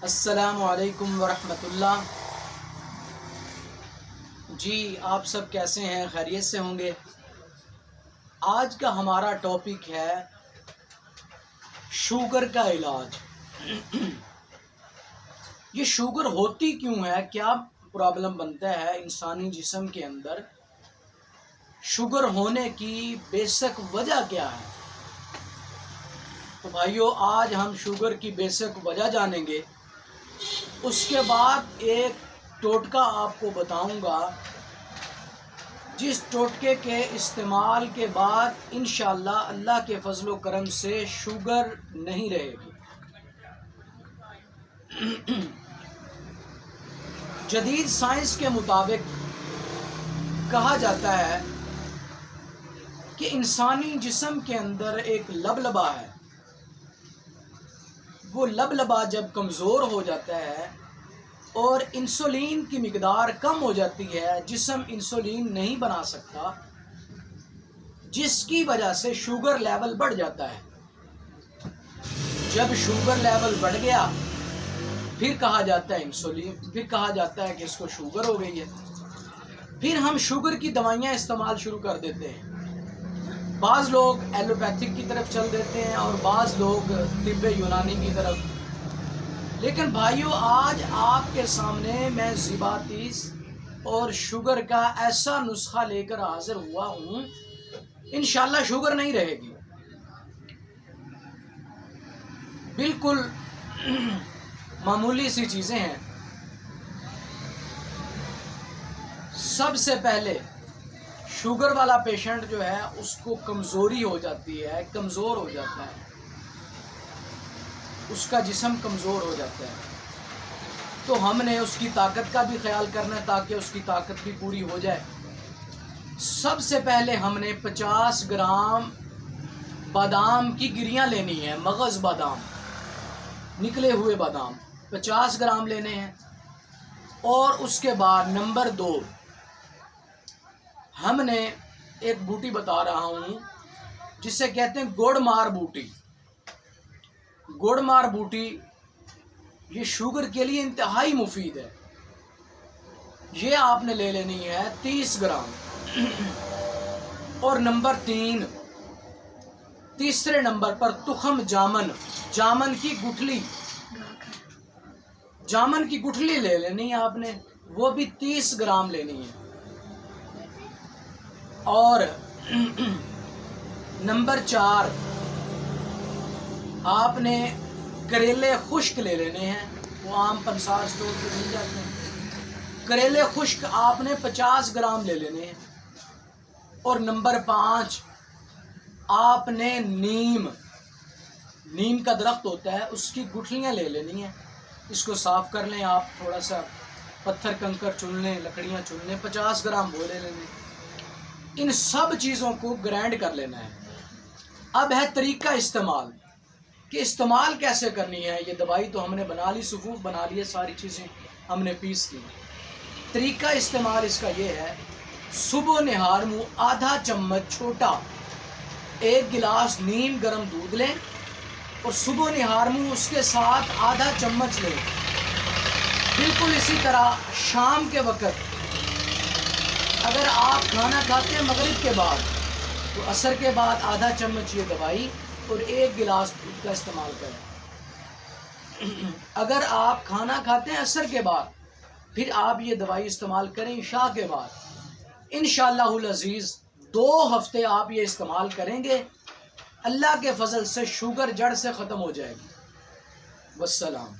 अस्सलामु अलैकुम वरहमतुल्लाह। जी आप सब कैसे हैं? खैरियत से होंगे। आज का हमारा टॉपिक है शुगर का इलाज। ये शुगर होती क्यों है, क्या प्रॉब्लम बनता है इंसानी जिस्म के अंदर, शुगर होने की बेसिक वजह क्या है? तो भाइयों, आज हम शुगर की बेसिक वजह जानेंगे। उसके बाद एक टोटका आपको बताऊंगा, जिस टोटके के इस्तेमाल के बाद इंशाअल्लाह अल्लाह के फजलो करम से शुगर नहीं रहेगी। जदीद साइंस के मुताबिक कहा जाता है कि इंसानी जिस्म के अंदर एक लबलबा है। वो लबलबा जब कमज़ोर हो जाता है और इंसुलिन की मिकदार कम हो जाती है, जिस्म इंसुलिन नहीं बना सकता, जिसकी वजह से शुगर लेवल बढ़ जाता है। जब शुगर लेवल बढ़ गया फिर कहा जाता है इंसुलिन, फिर कहा जाता है कि इसको शुगर हो गई है। फिर हम शुगर की दवाइयाँ इस्तेमाल शुरू कर देते हैं। बाज़ लोग एलोपैथिक की तरफ चल देते हैं और बाज़ लोग तिब्बे यूनानी की तरफ। लेकिन भाइयों, आज आपके सामने मैं ज़िबातीस और शुगर का ऐसा नुस्खा लेकर हाजिर हुआ हूँ, इंशाल्लाह शुगर नहीं रहेगी। बिल्कुल मामूली सी चीज़ें हैं। सबसे पहले शुगर वाला पेशेंट जो है उसको कमज़ोरी हो जाती है, कमज़ोर हो जाता है, उसका जिस्म कमज़ोर हो जाता है। तो हमने उसकी ताकत का भी ख्याल करना है ताकि उसकी ताकत भी पूरी हो जाए। सबसे पहले हमने 50 ग्राम बादाम की गिरियाँ लेनी है, मगज़ बादाम, निकले हुए बादाम 50 ग्राम लेने हैं। और उसके बाद नंबर 2, हमने एक बूटी बता रहा हूँ जिसे कहते हैं गुड़मार बूटी। गुड़मार बूटी ये शुगर के लिए इंतहाई मुफीद है। ये आपने ले लेनी है 30 ग्राम। और नंबर 3, तीसरे नंबर पर तुखम जामन, जामन की गुठली, जामन की गुठली ले लेनी है आपने, वो भी 30 ग्राम लेनी है। और नंबर 4, आपने करेले खुश्क ले लेने हैं, वो आम पंसार स्टोर पे मिल जाते हैं। करेले खुश्क आपने 50 ग्राम ले लेने हैं। और नंबर 5, आपने नीम का दरख्त होता है, उसकी गुठलियाँ ले लेनी हैं। इसको साफ़ कर लें आप, थोड़ा सा पत्थर कंकर चुन लें, लकड़ियाँ चुन लें, 50 ग्राम वो ले लें। इन सब चीज़ों को ग्राइंड कर लेना है। अब है तरीका इस्तेमाल, कि इस्तेमाल कैसे करनी है। ये दवाई तो हमने बना ली, सुफूफ बना लिए, सारी चीज़ें हमने पीस ली। तरीका इस्तेमाल इसका ये है, सुबह निहार मुँह आधा चम्मच छोटा 1 गिलास नीम गर्म दूध लें और सुबह निहार मुँह उसके साथ आधा चम्मच लें। बिल्कुल इसी तरह शाम के वक़्त अगर आप खाना खाते हैं मगरिब के बाद, तो असर के बाद आधा चम्मच ये दवाई और 1 गिलास दूध का इस्तेमाल करें। अगर आप खाना खाते हैं असर के बाद, फिर आप ये दवाई इस्तेमाल करें इशा के बाद। इंशाअल्लाहुल अज़ीज़ 2 हफ्ते आप ये इस्तेमाल करेंगे, अल्लाह के फजल से शुगर जड़ से ख़त्म हो जाएगी। वस्सलाम।